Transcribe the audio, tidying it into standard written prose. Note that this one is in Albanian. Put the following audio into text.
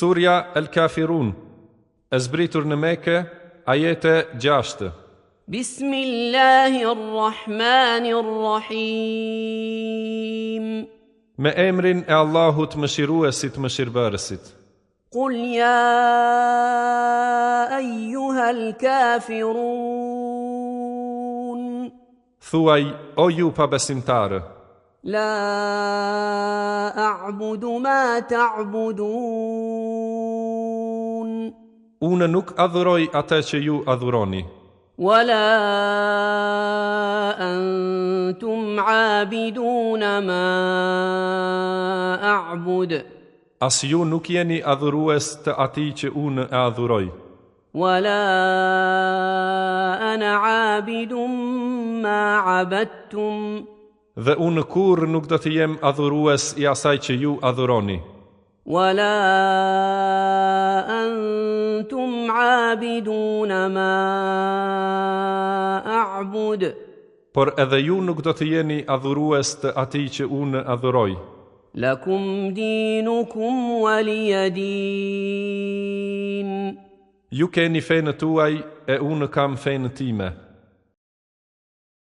Surja El Kafirun, e zbritur në Mekë, ajete 6. Bismillahirrahmanirrahim. Me emrin e Allahut Mëshiruesit Mëshirbërësit. Qul ya ayyuhal kafirun. Thuaj, o ju pabesimtarë, La a'budu ma ta'budun. unë nuk adhuroj atë që ju adhuroni, Wala antum 'abiduna ma a'bud. as ju nuk jeni adhurues të atij që unë e adhuroj, Wala ana 'abidun ma 'abadtum. dhe unë kurrë nuk do të jem adhurues i asaj që ju adhuroni, Wala antum 'abiduna ma a'bud. por edhe ju nuk do të jeni adhurues të atij që unë adhuroj. Lakum dinukum waliya din. Ju keni fenë tuaj e unë kam fenë time.